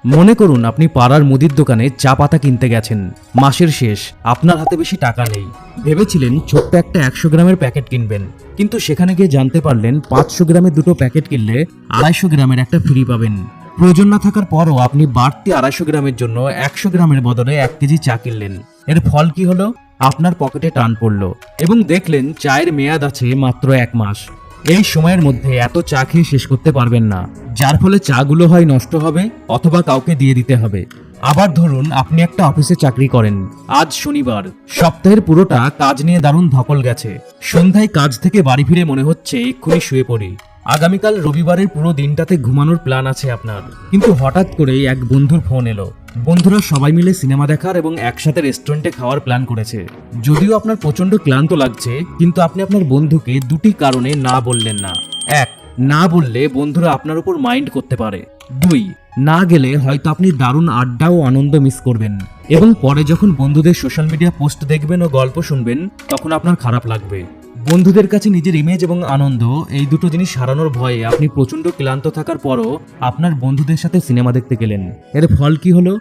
মনে করুন আপনি পাড়ার মুদির দোকানে চা পাতা কিনতে গেছেন। মাসের শেষ, আপনার হাতে বেশি টাকা নেই। ভেবেছিলেন ছোট্ট একটা 100 গ্রামের প্যাকেট কিনবেন, কিন্তু সেখানে গিয়ে জানতে পারলেন 500 গ্রামের দুটো প্যাকেট কিনলে 250 গ্রামের একটা ফ্রি পাবেন। প্রয়োজন না থাকার পরও আপনি বাড়তি 250 গ্রামের জন্য 100 গ্রামের বদলে 1 কেজি চা কিনলেন। এর ফল কি হলো? আপনার পকেটে টান পড়লো এবং দেখলেন চায়ের মেয়াদ আছে মাত্র 1 মাস। এই সময়ের মধ্যে এত চা খেয়ে শেষ করতে পারবেন না, যার ফলে চাগুলো হয় নষ্ট হবে অথবা কাউকে দিয়ে দিতে হবে। আবার ধরুন আপনি একটা অফিসে চাকরি করেন। আজ শনিবার, সপ্তাহের পুরোটা কাজ নিয়ে দারুণ ধকল গেছে। সন্ধ্যায় কাজ থেকে বাড়ি ফিরে মনে হচ্ছে এক্ষুনি শুয়ে পড়ি। আগামীকাল রবিবারের পুরো দিনটাতে ঘুমানোর প্ল্যান আছে আপনার, কিন্তু হঠাৎ করেই এক বন্ধুর ফোন এলো। বন্ধুরা সবাই মিলে সিনেমা দেখার এবং একসাথে রেস্টুরেন্টে খাওয়ার প্ল্যান করেছে। যদিও আপনার প্রচন্ড ক্লান্ত লাগছে, কিন্তু আপনি আপনার বন্ধুকে দুটি কারণে না বললেন না। 1, না বললে বন্ধুরা আপনার উপর মাইন্ড করতে পারে। 2, না গেলে হয়তো আপনি দারুণ আড্ডা ও আনন্দ মিস করবেন এবং পরে যখন বন্ধুদের সোশ্যাল মিডিয়া পোস্ট দেখবেন ও গল্প শুনবেন তখন আপনার খারাপ লাগবে। বন্ধুদের কাছে নিজের ইমেজ এবং আনন্দ, এই দুটো জিনিস হারানোর ভয়ে আপনি প্রচন্ড ক্লান্ত থাকার পরও আপনার বন্ধুদের সাথে সিনেমা দেখতে গেলেন। এর ফল কি হলো?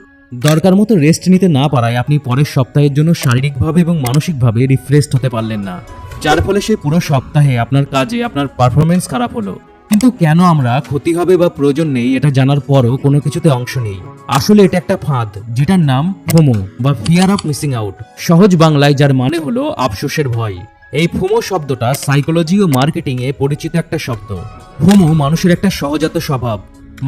দরকার মতো রেস্ট নিতে না পারায় আপনি পরের সপ্তাহের জন্য শারীরিকভাবে এবং মানসিকভাবে রিফ্রেশড হতে পারলেন না, যার ফলে সেই পুরো সপ্তাহে আপনার কাজে আপনার পারফরমেন্স খারাপ হলো। কিন্তু কেন আমরা ক্ষতি হবে বা প্রয়োজন নেই এটা জানার পরও কোনো কিছুতে অংশ নেই? আসলে এটা একটা ফাঁদ, যেটার নাম ফোমো বা ফিয়ার অফ মিসিং আউট, সহজ বাংলায় যার মানে হলো আফসোসের ভয়। এই ফোমো শব্দটা সাইকোলজি ও মার্কেটিং এ পরিচিত একটা শব্দ। ফোমো মানুষের একটা সহজাত স্বভাব।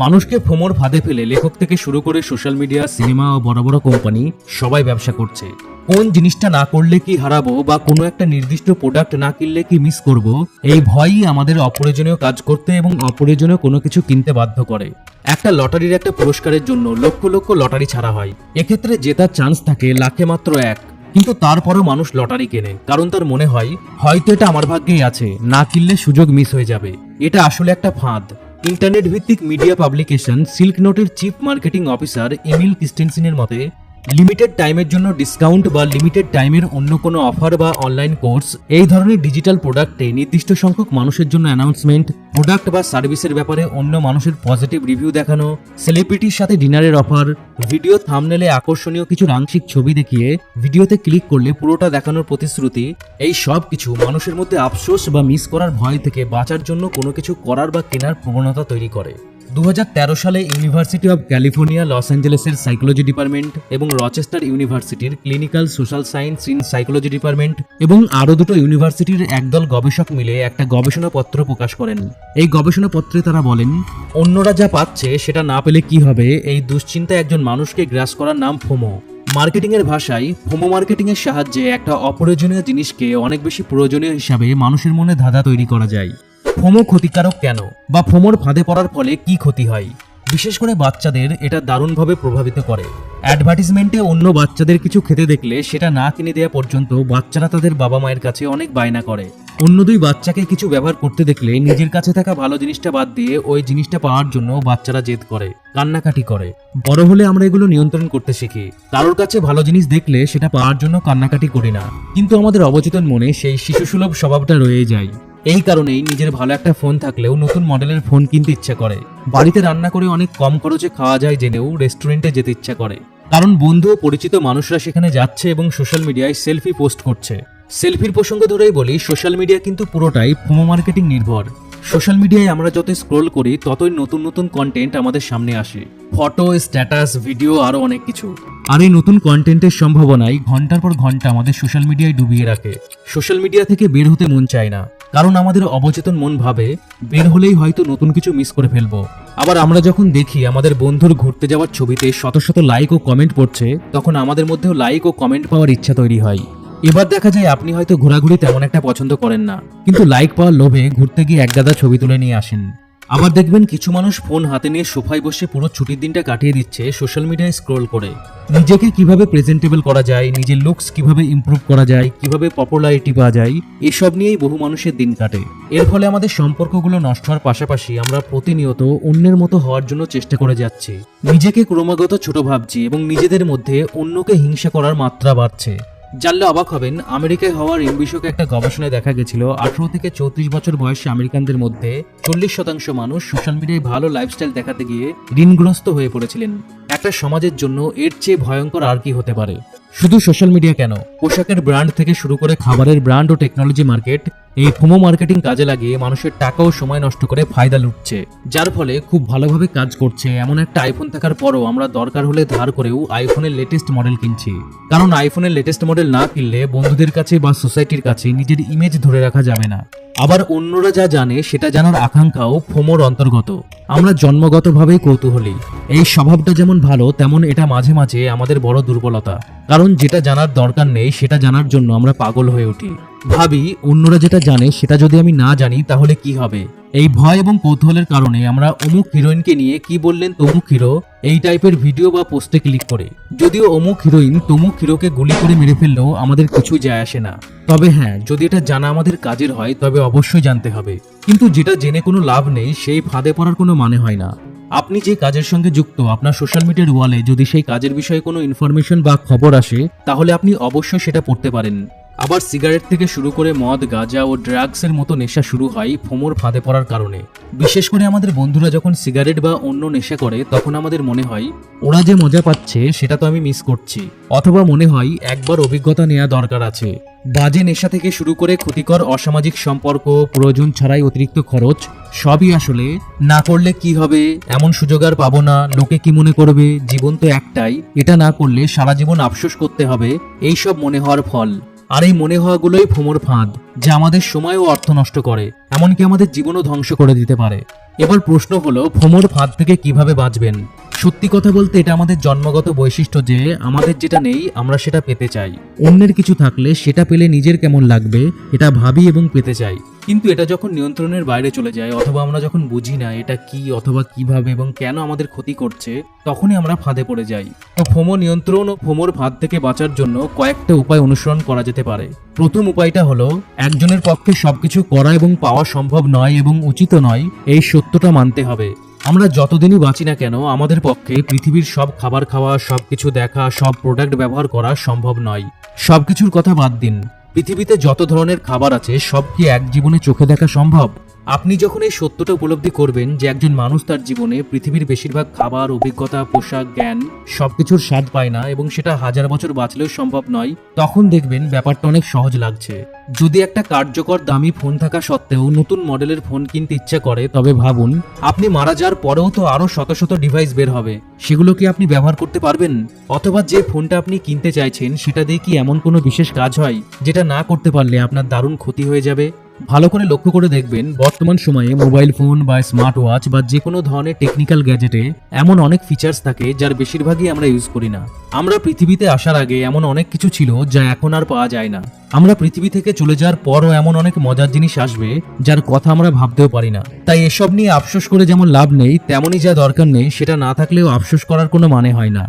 মানুষকে ফোমোর ফাঁদে ফেলে লেখক থেকে শুরু করে সোশ্যাল মিডিয়া, সিনেমা ও বড় বড় কোম্পানি সবাই ব্যবসা করছে। কোন জিনিসটা না করলে কি হারাবো বা কোনো একটা নির্দিষ্ট প্রোডাক্ট না কিনলে কি মিস করব, এই ভয়ই আমাদের অপ্রয়োজনীয় কাজ করতে এবং অপ্রয়োজনীয় কোনো কিছু কিনতে বাধ্য করে। একটা লটারির একটা পুরস্কারের জন্য লক্ষ লক্ষ লটারি ছাড়া হয়। এক্ষেত্রে জেতার চান্স থাকে লাখে মাত্র 1, কিন্তু তারপরও মানুষ লটারি কেনে, কারণ তার মনে হয় হয়তো এটা আমার ভাগ্যেই আছে, না কিনলে সুযোগ মিস হয়ে যাবে। এটা আসলে একটা ফাঁদ। ইন্টারনেট ভিত্তিক মিডিয়া পাবলিকেশন সিল্ক নোটের চিফ মার্কেটিং অফিসার এমিল ক্রিস্টেনসেনের মতে, লিমিটেড টাইমের জন্য ডিসকাউন্ট বা লিমিটেড টাইমের অন্য কোনো অফার বা অনলাইন কোর্স, এই ধরনের ডিজিটাল প্রোডাক্টে নির্দিষ্ট সংখ্যক মানুষের জন্য অ্যানাউন্সমেন্ট, প্রোডাক্ট বা সার্ভিসের ব্যাপারে অন্য মানুষের পজিটিভ রিভিউ দেখানো, সেলিব্রিটির সাথে ডিনারের অফার, ভিডিও থাম্বনেলে আকর্ষণীয় কিছু আংশিক ছবি দেখিয়ে ভিডিওতে ক্লিক করলে পুরোটা দেখানোর প্রতিশ্রুতি, এই সব কিছু মানুষের মধ্যে আফসোস বা মিস করার ভয় থেকে বাঁচার জন্য কোনো কিছু করার বা কেনার প্রবণতা তৈরি করে। 2013 সালে ইউনিভার্সিটি অব ক্যালিফোর্নিয়া লস অ্যাঞ্জেলেসের সাইকোলজি ডিপার্টমেন্ট এবং রচেস্টার ইউনিভার্সিটির clinical social science in psychology department এবং আরও দুটো ইউনিভার্সিটির একদল গবেষক মিলে একটা গবেষণাপত্র প্রকাশ করেন। এই গবেষণাপত্রে তারা বলেন, অন্যরা যা পাচ্ছে সেটা না পেলে কি হবে, এই দুশ্চিন্তা একজন মানুষকে গ্রাস করার নাম ফোমো। মার্কেটিং এর ভাষায় ফোমো মার্কেটিং এর সাহায্যে একটা অপ্রয়োজনীয় জিনিসকে অনেক বেশি প্রয়োজনীয় হিসাবে মানুষের মনে ধাঁধা তৈরি করা যায়। ফোমো ক্ষতিকারক কেন, বা ফোমোর ফাঁদে পড়ার ফলে কি ক্ষতি হয়? বিশেষ করে বাচ্চাদের এটা দারুণভাবে প্রভাবিত করে। অ্যাডভার্টিজমেন্টে অন্য বাচ্চাদের কিছু খেতে দেখলে সেটা না কিনে দেওয়া পর্যন্ত বাচ্চারা তাদের বাবা মায়ের কাছে অনেক বায়না করে। অন্য 2 বাচ্চাকে কিছু ব্যবহার করতে দেখলে নিজের কাছে থাকা ভালো জিনিসটা বাদ দিয়ে ওই জিনিসটা পাওয়ার জন্য বাচ্চারা জেদ করে, কান্নাকাটি করে। বড় হলে আমরা এগুলো নিয়ন্ত্রণ করতে শিখি। কারোর কাছে ভালো জিনিস দেখলে সেটা পাওয়ার জন্য কান্নাকাটি করি না, কিন্তু আমাদের অবচেতন মনে সেই শিশুসুলভ স্বভাবটা রয়ে যায়। এই কারণেই নিজের ভালো একটা ফোন থাকলেও নতুন মডেলের ফোন কিনতে ইচ্ছা করে। বাড়িতে রান্না করে অনেক কম খরচে খাওয়া যায় জেনেও রেস্টুরেন্টে যেতে ইচ্ছা করে, কারণ বন্ধু ও পরিচিত মানুষরা সেখানে যাচ্ছে এবং সোশ্যাল মিডিয়ায় সেলফি পোস্ট করছে। সেলফির প্রসঙ্গ ধরেই বলি, সোশ্যাল মিডিয়া কিন্তু পুরোটাই ফোমো মার্কেটিং নির্ভর। সোশ্যাল মিডিয়ায় আমরা যত স্ক্রোল করি ততই নতুন নতুন কন্টেন্ট আমাদের সামনে আসে, ফটো, স্ট্যাটাস, ভিডিও, আরো অনেক কিছু। আর এই নতুন কন্টেন্টের সম্ভাবনায় ঘন্টার পর ঘন্টা আমাদের সোশ্যাল মিডিয়ায় ডুবিয়ে রাখে। সোশ্যাল মিডিয়া থেকে বের হতে মন চায় না, কারণ আমাদের অবচেতন মন ভাবে বের হলেই হয়তো নতুন কিছু মিস করে ফেলবো। আবার আমরা যখন দেখি আমাদের বন্ধুর ঘুরতে যাওয়ার ছবিতে শত শত লাইক ও কমেন্ট পড়ছে, তখন আমাদের মধ্যেও লাইক ও কমেন্ট পাওয়ার ইচ্ছা তৈরি হয়। এবার দেখা যায় আপনি হয়তো ঘোরাঘুরি তেমন একটা পছন্দ করেন না, কিন্তু লাইক পাওয়ার লোভে ঘুরতে গিয়ে একগাদা ছবি তুলে নিয়ে আসেন। আবার দেখবেন কিছু মানুষ ফোন হাতে নিয়ে সোফায় বসে পুরো ছুটির দিনটা কাটিয়ে দিচ্ছে সোশ্যাল মিডিয়ায় স্ক্রোল করে। নিজেকে কিভাবে প্রেজেন্টেবল করা যায়, নিজের লুকস কিভাবে ইমপ্রুভ করা যায়, কিভাবে পপুলারিটি পাওয়া যায়, এসব নিয়েই বহু মানুষের দিন কাটে। এর ফলে আমাদের সম্পর্কগুলো নষ্ট হওয়ার পাশাপাশি আমরা প্রতিনিয়ত অন্যের মতো হওয়ার জন্য চেষ্টা করে যাচ্ছি। নিজেকে ক্রমাগত ছোট ভাবছি এবং নিজেদের মধ্যে অন্যকে হিংসা করার মাত্রা বাড়ছে। জানলে অবাক হবেন, আমেরিকায় হওয়া ঋণ বিষয়ক একটা গবেষণায় দেখা গেছিল 18 থেকে 34 বছর বয়সী আমেরিকানদের মধ্যে 40% মানুষ সোশ্যাল মিডিয়ায় ভালো লাইফস্টাইল দেখাতে গিয়ে ঋণগ্রস্ত হয়ে পড়েছিলেন। একটা সমাজের জন্য এর চেয়ে ভয়ঙ্কর আর কি হতে পারে। শুধু সোশ্যাল মিডিয়া কেন, পোশাকের ব্র্যান্ড থেকে শুরু করে খাবারের ব্র্যান্ড ও টেকনোলজি মার্কেট, এই ফোমো মার্কেটিং কাজে লাগিয়ে মানুষের টাকা ও সময় নষ্ট করে ফায়দা লুটছে, যার ফলে খুব ভালোভাবে কাজ করছে। এমন একটা আইফোন থাকার পরও আমরা দরকার হলে ধার করেও আইফোনের লেটেস্ট মডেল কিনছি, কারণ আইফোনের লেটেস্ট মডেল না কিনলে বন্ধুদের কাছে বা সোসাইটির কাছে নিজের ইমেজ ধরে রাখা যাবে না। আবার অন্যরা যা জানে সেটা জানার আকাঙ্ক্ষাও ফোমোর অন্তর্গত। আমরা জন্মগতভাবেই কৌতূহলী। এই স্বভাবটা যেমন ভালো, তেমন এটা মাঝে মাঝে আমাদের বড় দুর্বলতা, কারণ যেটা জানার দরকার নেই সেটা জানার জন্য আমরা পাগল হয়ে উঠি। ভাবি অন্যরা যেটা জানে সেটা যদি আমি না জানি তাহলে কি হবে। এই ভয় এবং কৌতূহলের কারণে আমরা অমুক হিরোইনকে নিয়ে কি বললেন তমুক হিরো এই টাইপের ভিডিও বা পোস্টে ক্লিক করে, যদিও অমুক হিরোইন তমুক হিরোকে গুলি করে মেরে ফেললেও আমাদের কিছুই যায় আসে না। তবে হ্যাঁ, যদি এটা জানা আমাদের কাজের হয় তবে অবশ্যই জানতে হবে, কিন্তু যেটা জেনে কোনো লাভ নেই সেই ফাঁদে পড়ার কোনো মানে হয় না। আপনি যে কাজের সঙ্গে যুক্ত, আপনার সোশ্যাল মিডিয়ার ওয়ালে যদি সেই কাজের বিষয়ে কোনো ইনফরমেশন বা খবর আসে তাহলে আপনি অবশ্যই সেটা পড়তে পারেন। আবার সিগারেট থেকে শুরু করে মদ, গাঁজা ও ড্রাগসের মতো নেশা শুরু হয় ফোমোর ফাঁদে পড়ার কারণে। বিশেষ করে আমাদের বন্ধুরা যখন সিগারেট বা অন্য নেশা করে তখন আমাদের মনে হয় ওরা যে মজা পাচ্ছে সেটা তো আমি মিস করছি, অথবা মনে হয় একবার অভিজ্ঞতা নেওয়া দরকার আছে। বাজে নেশা থেকে শুরু করে ক্ষতিকর অসামাজিক সম্পর্ক, প্রয়োজন ছাড়াই অতিরিক্ত খরচ, সবই আসলে না করলে কি হবে, এমন সুযোগ আর পাবো না, লোকে কি মনে করবে, জীবন তো একটাই, এটা না করলে সারা জীবন আফসোস করতে হবে, এইসব মনে হওয়ার ফল। আর এই মনে হওয়াগুলোই ফোমোর ফাঁদ, যা আমাদের সময় ও অর্থ নষ্ট করে, এমনকি আমাদের জীবনও ধ্বংস করে দিতে পারে। এবার প্রশ্ন হলো ফোমোর ফাঁদ থেকে কিভাবে বাঁচবেন। সত্যি কথা বলতে এটা আমাদের জন্মগত বৈশিষ্ট্য যে আমাদের যেটা নেই আমরা সেটা পেতে চাই। অন্যের কিছু থাকলে সেটা পেলে নিজের কেমন লাগবে এটা ভাবি এবং পেতে চাই, কিন্তু এটা যখন নিয়ন্ত্রণের বাইরে চলে যায় অথবা আমরা যখন বুঝি না এটা কি অথবা কিভাবে এবং কেন আমাদের ক্ষতি করছে, তখনই আমরা ফাঁদে পড়ে যাই। তো ফোমো নিয়ন্ত্রণ ও ফোমোর ফাঁদ থেকে বাঁচার জন্য কয়েকটা উপায় অনুসরণ করা যেতে পারে। প্রথম উপায়টা হলো একজনের পক্ষে সবকিছু করা এবং পাওয়া সম্ভব নয় এবং উচিত নয়, এই সত্যটা মানতে হবে। আমরা যতদিনই বাঁচি না কেন আমাদের পক্ষে পৃথিবীর সব খাবার খাওয়া, সবকিছু দেখা, সব প্রোডাক্ট ব্যবহার করা সম্ভব নয়। সবকিছুর কথা বাদ দিন, পৃথিবীতে যত ধরনের খাবার আছে সব কি এক জীবনে চোখে দেখা সম্ভব? আপনি যখন এই সত্যটা উপলব্ধি করবেন যে একজন মানুষ তার জীবনে পৃথিবীর বেশিরভাগ খাবার, অভিজ্ঞতা, পোশাক, জ্ঞান সবকিছুর স্বাদ পায় না এবং সেটা 1000 বছর বাঁচলেও সম্ভব নয়, তখন দেখবেন ব্যাপারটা অনেক সহজ লাগছে। যদি একটা কার্যকর দামি ফোন থাকা সত্ত্বেও নতুন মডেলের ফোন কিনতে ইচ্ছা করে, তবে ভাবুন আপনি মারা যাওয়ার পরেও তো আরো শত শত ডিভাইস বের হবে, সেগুলো কি আপনি ব্যবহার করতে পারবেন? অথবা যে ফোনটা আপনি কিনতে চাইছেন সেটা দিয়ে কি এমন কোনো বিশেষ কাজ হয় যেটা না করতে পারলে আপনার দারুণ ক্ষতি হয়ে যাবে? ভালো করে লক্ষ্য করে দেখবেন বর্তমান সময়ে মোবাইল ফোন বা স্মার্ট ওয়াচ বা যে কোনো ধরনের টেকনিক্যাল গ্যাজেটে এমন অনেক ফিচার্স থাকে যার বেশিরভাগই আমরা ইউজ করি না। আমরা পৃথিবীতে আসার আগে এমন অনেক কিছু ছিল যা এখন আর পাওয়া যায় না। আমরা পৃথিবী থেকে চলে যাওয়ার পরও এমন অনেক মজার জিনিস আসবে যার কথা আমরা ভাবতেও পারি না। তাই এসব নিয়ে আফসোস করে যেমন লাভ নেই, তেমনই যা দরকার নেই সেটা না থাকলেও আফসোস করার কোনো মানে হয় না।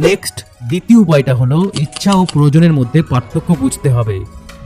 নেক্সট, দ্বিতীয় উপায়টা হলো ইচ্ছা ও প্রয়োজনের মধ্যে পার্থক্য বুঝতে হবে।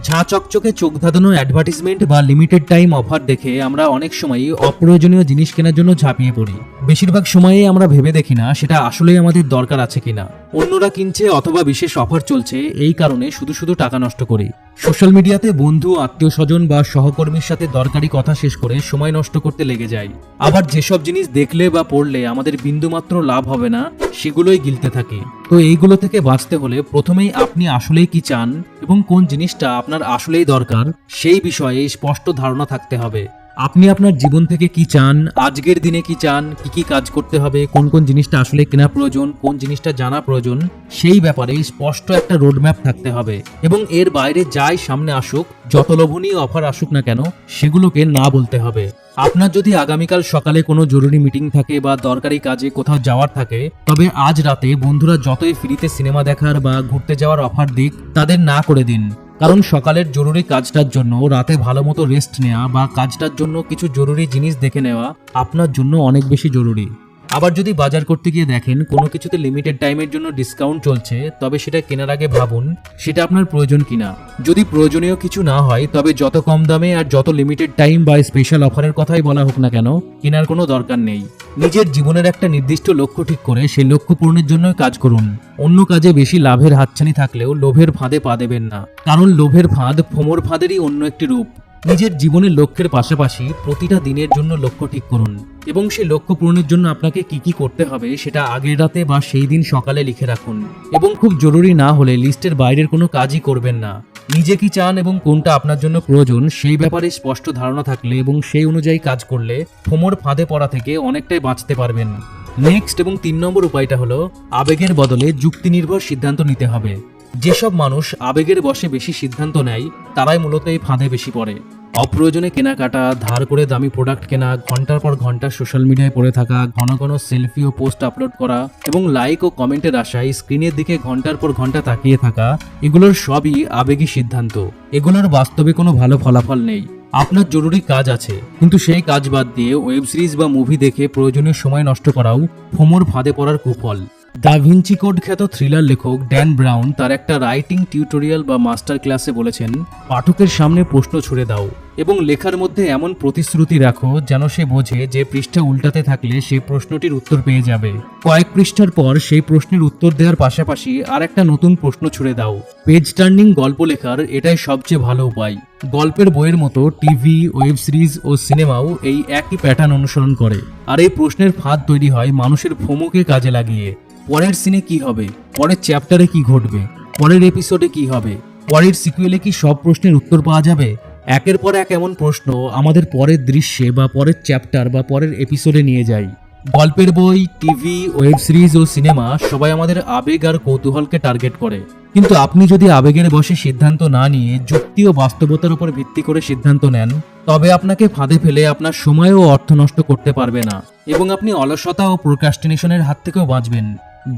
ঝাঁ চকচকে চোখ ধাঁধানো অ্যাডভার্টিজমেন্ট বা লিমিটেড টাইম অফার দেখে আমরা অনেক সময়ই অপ্রয়োজনীয় জিনিস কেনার জন্য ঝাঁপিয়ে পড়ি। বেশিরভাগ সময়েই আমরা ভেবে দেখি না সেটা আসলেই আমাদের দরকার আছে কিনা। অন্যরা কিনছে অথবা বিশেষ অফার চলছে এই কারণে শুধু শুধু টাকা নষ্ট করি। সোশ্যাল মিডিয়াতে বন্ধু, আত্মীয় স্বজন বা সহকর্মীর সাথে দরকারি কথা শেষ করে সময় নষ্ট করতে লেগে যাই। আবার যেসব জিনিস দেখলে বা পড়লে আমাদের বিন্দুমাত্র লাভ হবে না সেগুলোই গিলতে থাকি। তো এইগুলো থেকে বাঁচতে হলে প্রথমেই আপনি আসলেই কি চান এবং কোন জিনিসটা আপনার আসলেই দরকার সেই বিষয়ে স্পষ্ট ধারণা থাকতে হবে। আপনি আপনার জীবন থেকে কি চান, আজকের দিনে কি চান, কি কি কাজ করতে হবে, কোন কোন জিনিসটা আসলে কেনা প্রয়োজন, কোন জিনিসটা জানা প্রয়োজন, সেই ব্যাপারে স্পষ্ট একটা রোডম্যাপ থাকতে হবে। এবং এর বাইরে যাই সামনে আসুক, যত লোভনীয় অফার আসুক না কেন, সেগুলোকে না বলতে হবে। আপনার যদি আগামীকাল সকালে কোনো জরুরি মিটিং থাকে বা দরকারি কাজে কোথাও যাওয়ার থাকে, তবে আজ রাতে বন্ধুরা যতই ফ্রিতে সিনেমা দেখার বা ঘুরতে যাওয়ার অফার দিক, তাদের না করে দিন। কারণ সকালের জরুরি কাজটার জন্য রাতে ভালো মতো রেস্ট নেওয়া বা কাজটার জন্য কিছু জরুরি জিনিস দেখে নেওয়া আপনার জন্য অনেক বেশি জরুরি। আবার যদি বাজার করতে গিয়ে দেখেন কোনো কিছুতে লিমিটেড টাইমের জন্য ডিসকাউন্ট চলছে, তবে সেটা কেনার আগে ভাবুন সেটা আপনার প্রয়োজন কিনা। যদি প্রয়োজনীয় কিছু না হয় তবে যত কম দামে আর যত লিমিটেড টাইম বা স্পেশাল অফারের কথাই বলা হোক না কেন, কেনার কোনো দরকার নেই। নিজের জীবনের একটা নির্দিষ্ট লক্ষ্য ঠিক করে সেই লক্ষ্য পূরণের জন্য কাজ করুন। অন্য কাজে বেশি লাভের হাতছানি থাকলেও লোভের ফাঁদে পা দেবেন না, কারণ লোভের ফাঁদ ফোমোর ফাঁদেরই অন্য একটি রূপ। নিজের জীবনের লক্ষ্যের পাশাপাশি প্রতিটা দিনের জন্য লক্ষ্য ঠিক করুন এবং সেই লক্ষ্য পূরণের জন্য আপনাকে কি কি করতে হবে সেটা আগের রাতে বা সেই দিন সকালে লিখে রাখুন এবং খুব জরুরি না হলে লিস্টের বাইরের কোনো কাজই করবেন না। নিজে কি চান এবং কোনটা আপনার জন্য প্রয়োজন সেই ব্যাপারে স্পষ্ট ধারণা থাকলে এবং সেই অনুযায়ী কাজ করলে ফোমোর ফাঁদে পড়া থেকে অনেকটাই বাঁচতে পারবেন। নেক্সট এবং 3 নম্বর উপায়টা হলো আবেগের বদলে যুক্তি নির্ভর সিদ্ধান্ত নিতে হবে। যেসব মানুষ আবেগের বশে বেশি সিদ্ধান্ত নেয় তারাই মূলত এই ফাঁদে বেশি পড়ে। অপ্রয়োজনে কেনাকাটা, ধার করে দামি প্রোডাক্ট কেনা, ঘন্টার পর ঘন্টা সোশ্যাল মিডিয়ায় পড়ে থাকা, ঘন ঘন সেলফি ও পোস্ট আপলোড করা এবং লাইক ও কমেন্টের আশায় স্ক্রিনের দিকে ঘন্টার পর ঘন্টা তাকিয়ে থাকা, এগুলোর সবই আবেগী সিদ্ধান্ত। এগুলোর বাস্তবে কোনো ভালো ফলাফল নেই। আপনার জরুরি কাজ আছে, কিন্তু সেই কাজ বাদ দিয়ে ওয়েব সিরিজ বা মুভি দেখে প্রয়োজনীয় সময় নষ্ট করাও ফোমোর ফাঁদে পড়ার কুফল। দা ভিঞ্চি কোড খ্যাত থ্রিলার লেখক ড্যান ব্রাউন তার একটা রাইটিং টিউটোরিয়াল বা মাস্টার ক্লাসে বলেছেন, পাঠকের সামনে প্রশ্ন ছুড়ে দাও এবং লেখার মধ্যে এমন প্রতিশ্রুতি রাখো যেন সে বোঝে যে পৃষ্ঠা উল্টাতে থাকলে সে প্রশ্নটির উত্তর পেয়ে যাবে। কয়েক পৃষ্ঠার পর সেই প্রশ্নের উত্তর দেওয়ার পাশাপাশি আর একটা নতুন প্রশ্ন ছুড়ে দাও। পেজ টার্নিং গল্প লেখার এটাই সবচেয়ে ভালো উপায়। গল্পের বইয়ের মতো টিভি, ওয়েব সিরিজ ও সিনেমাও এই একই প্যাটার্ন অনুসরণ করে। আর এই প্রশ্নের ফাঁদ তৈরি হয় মানুষের ফোমোকে কাজে লাগিয়ে। পরের সিনে কি হবে, পরের চ্যাপ্টারে কি ঘটবে, পরের এপিসোডে কি হবে, পরের সিকুয়েলে কি সব প্রশ্নের উত্তর পাওয়া যাবে? একের পর এক এমন প্রশ্ন আমাদের পরের দৃশ্যে বা পরের চ্যাপ্টার বা পরের এপিসোডে নিয়ে যায়। গল্পের বই, টিভি, ওয়েব সিরিজ ও সিনেমা সবাই আমাদের আবেগ আর কৌতূহলকে টার্গেট করে। কিন্তু আপনি যদি আবেগের বশে সিদ্ধান্ত না নিয়ে যুক্তি ও বাস্তবতার উপর ভিত্তি করে সিদ্ধান্ত নেন, তবে আপনাকে ফাঁদে ফেলে আপনার সময় ও অর্থ নষ্ট করতে পারবে না এবং আপনি অলসতা ও প্রোক্রাস্টিনেশনের হাত থেকেও বাঁচবেন।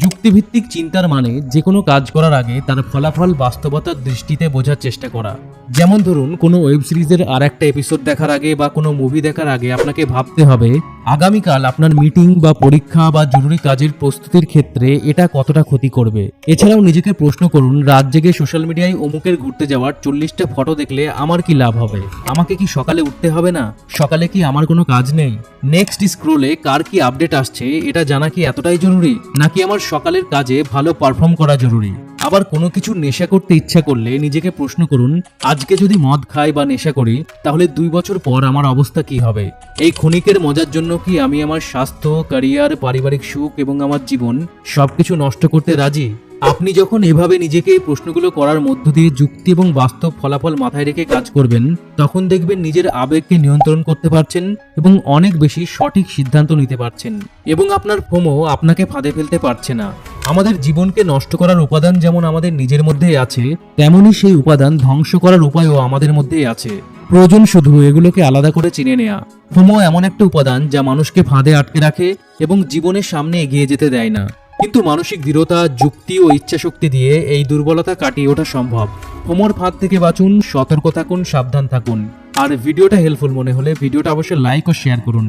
যুক্তিভিত্তিক চিন্তার মানে যে কোনো কাজ করার আগে তার ফলাফল বাস্তবতার দৃষ্টিতে বোঝার চেষ্টা করা। যেমন ধরুন, কোনো ওয়েব সিরিজের আর একটা এপিসোড দেখার আগে বা কোনো মুভি দেখার আগে আপনাকে ভাবতে হবে আগামীকাল আপনার মিটিং বা পরীক্ষা বা জরুরি কাজের প্রস্তুতির ক্ষেত্রে এটা কতটা ক্ষতি করবে। এছাড়াও নিজেকে প্রশ্ন করুন, রাত জেগে সোশ্যাল মিডিয়ায় অমুকের ঘুরতে যাওয়ার 40টা ফটো দেখলে আমার কি লাভ হবে? আমাকে কি সকালে উঠতে হবে না? সকালে কি আমার কোনো কাজ নেই? নেক্সট স্ক্রোলে কার কি আপডেট আসছে এটা জানা কি এতটাই জরুরি, নাকি আমার সকালের কাজে ভালো পারফর্ম করা জরুরি? আবার কোনো কিছু নেশা করতে ইচ্ছা করলে নিজেকে প্রশ্ন করুন, আজকে যদি মদ খাই বা নেশা করি তাহলে 2 বছর পর আমার অবস্থা কি হবে? এই ক্ষণিকের মজার জন্য কি আমি আমার স্বাস্থ্য, ক্যারিয়ার, পারিবারিক সুখ এবং আমার জীবন সবকিছু নষ্ট করতে রাজি? আপনি যখন এভাবে নিজেকে এই প্রশ্নগুলো করার মধ্য দিয়ে যুক্তি এবং বাস্তব ফলাফল মাথায় রেখে কাজ করবেন, তখন দেখবেন নিজের আবেগকে নিয়ন্ত্রণ করতে পারছেন এবং অনেক বেশি সঠিক সিদ্ধান্ত নিতে পারছেন এবং আপনার ফোমো আপনাকে ফাঁদে ফেলতে পারছে না। আমাদের জীবনকে নষ্ট করার উপাদান যেমন আমাদের নিজের মধ্যেই আছে, তেমনই সেই উপাদান ধ্বংস করার উপায়ও আমাদের মধ্যেই আছে। প্রয়োজন শুধু এগুলোকে আলাদা করে চিনে নেওয়া। ফোমো এমন একটা উপাদান যা মানুষকে ফাঁদে আটকে রাখে এবং জীবনের সামনে এগিয়ে যেতে দেয় না। কিন্তু মানসিক দৃঢ়তা, যুক্তি ও ইচ্ছাশক্তি দিয়ে এই দুর্বলতা কাটিয়ে ওঠা সম্ভব। ফোমোর ফাঁদ থেকে বাঁচুন, সতর্ক থাকুন, সাবধান থাকুন। আর ভিডিওটা হেল্পফুল মনে হলে ভিডিওটা অবশ্যই লাইক ও শেয়ার করুন।